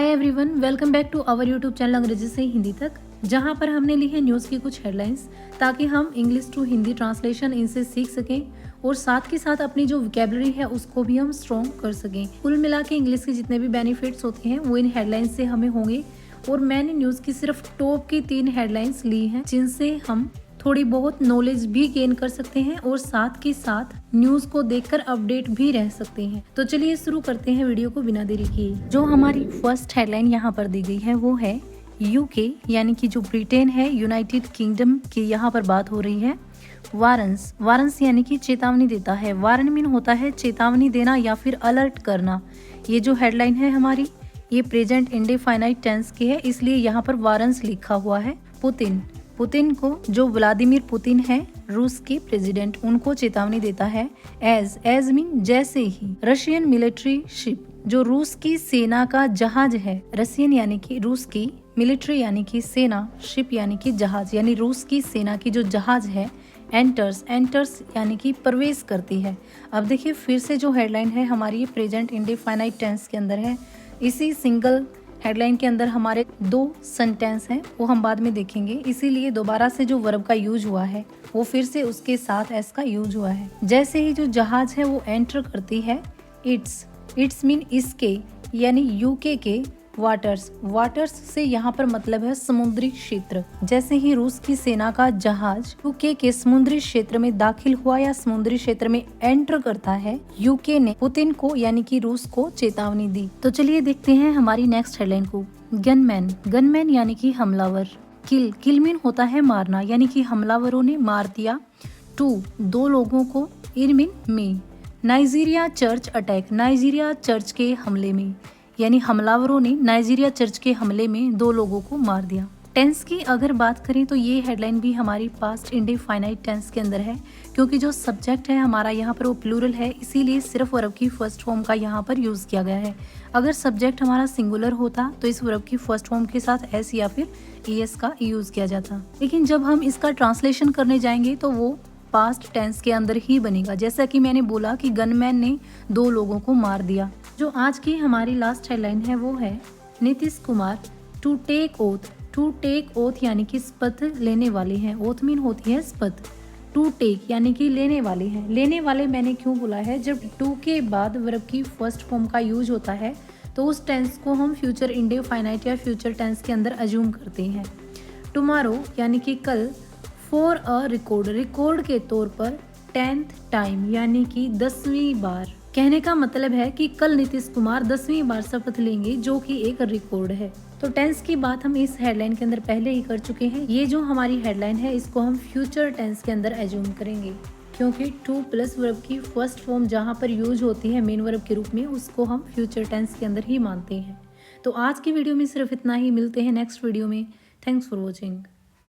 Hi everyone, welcome back to our YouTube channel अंग्रेजी से हिंदी तक, जहां पर हमने ली है न्यूज़ की कुछ हेडलाइंस ताकि हम इंग्लिश टू हिंदी ट्रांसलेशन इनसे सीख सकें और साथ के साथ अपनी जो वोकैबुलरी है उसको भी हम स्ट्रॉन्ग कर सकें। कुल मिला के इंग्लिश के जितने भी बेनिफिट्स होते हैं वो इन हेडलाइंस से हमें होंगे और मैंने न्यूज़ की सिर्फ टॉप की 3 हेडलाइंस ली हैं जिनसे हम थोड़ी बहुत नॉलेज भी गेन कर सकते हैं और साथ के साथ न्यूज़ को देखकर अपडेट भी रह सकते हैं। तो चलिए शुरू करते हैं वीडियो को बिना देरी किए। जो हमारी फर्स्ट हेडलाइन यहाँ पर दी गई है वो है यूके यानी कि जो ब्रिटेन है, यूनाइटेड किंगडम की यहाँ पर बात हो रही है। वारंस यानी कि चेतावनी देता है। वारन मीन होता है चेतावनी देना या फिर अलर्ट करना। ये जो हेडलाइन है हमारी ये प्रेजेंट इंडेफाइनाइट टेंस की है, इसलिए यहाँ पर वारंस लिखा हुआ है। पुतिन को, जो व्लादिमीर पुतिन है रूस के प्रेसिडेंट, उनको चेतावनी देता है। एज मीन जैसे ही। रशियन मिलिट्री शिप, जो रूस की सेना का जहाज है। रशियन यानी कि रूस की, मिलिट्री यानी कि सेना, शिप यानी कि जहाज, यानी रूस की सेना की जो जहाज है एंटर्स यानी कि प्रवेश करती है। अब देखिए फिर से जो हेडलाइन है हमारी ये प्रेजेंट इंडेफाइनाइट टेंस के अंदर है। इसी सिंगल हेडलाइन के अंदर हमारे 2 सेंटेंस हैं, वो हम बाद में देखेंगे, इसीलिए दोबारा से जो वर्ब का यूज हुआ है वो फिर से उसके साथ एस का यूज हुआ है। जैसे ही जो जहाज है वो एंटर करती है, इट्स मीन इसके यानी यूके के वाटर्स से यहाँ पर मतलब है समुद्री क्षेत्र। जैसे ही रूस की सेना का जहाज यूके के समुद्री क्षेत्र में दाखिल हुआ या समुद्री क्षेत्र में एंटर करता है, यूके ने पुतिन को यानी कि रूस को चेतावनी दी। तो चलिए देखते हैं हमारी नेक्स्ट हेडलाइन को। गनमैन यानी कि हमलावर। किल मीन होता है मारना, यानी कि हमलावरों ने मार दिया 2 लोगों को। इन मीन में। Nigeria church attack, Nigeria church के हमले में, यानी हमलावरों ने नाइजीरिया चर्च के हमले में 2 लोगों को मार दिया। टेंस की अगर बात करें तो ये हेडलाइन भी हमारी पास्ट इंडेफाइनाइट टेंस के अंदर है, क्योंकि जो सब्जेक्ट है हमारा यहाँ पर वो प्लूरल है, इसीलिए सिर्फ वर्ब की फर्स्ट फॉर्म का यहाँ पर यूज किया गया है। अगर सब्जेक्ट हमारा सिंगुलर होता तो इस वर्ब की फर्स्ट फॉर्म के साथ एस या फिर ईएस का यूज किया जाता, लेकिन जब हम इसका ट्रांसलेशन करने जाएंगे तो वो पास्ट टेंस के अंदर ही बनेगा। जैसा कि मैंने बोला कि गनमैन ने 2 लोगों को मार दिया। जो आज की हमारी लास्ट हेडलाइन है वो है Nitish Kumar to take oath यानी कि शपथ लेने वाले हैं। ओथ मीन होती है शपथ। टू टेक यानी कि लेने वाले हैं। लेने वाले मैंने क्यों बोला है, जब टू के बाद वर्ब की फर्स्ट फॉर्म का यूज होता है तो उस टेंस को हम फ्यूचर इंडेफाइनाइट या फ्यूचर टेंस के अंदर अज्यूम करते हैं। टुमारो यानी कि कल। फॉर अ रिकॉर्ड के तौर पर 10th टाइम यानी कि 10वीं बार। कहने का मतलब है कि कल नीतीश कुमार 10वीं बार शपथ लेंगे, जो कि एक रिकॉर्ड है। तो टेंस की बात हम इस हेडलाइन के अंदर पहले ही कर चुके हैं। ये जो हमारी हेडलाइन है इसको हम फ्यूचर टेंस के अंदर एज्यूम करेंगे, क्योंकि 2 प्लस वर्ब की फर्स्ट फॉर्म जहाँ पर यूज होती है मेन वर्ब के रूप में, उसको हम फ्यूचर टेंस के अंदर ही मानते हैं। तो आज की वीडियो में सिर्फ इतना ही। मिलते हैं नेक्स्ट वीडियो में। Thanks for watching.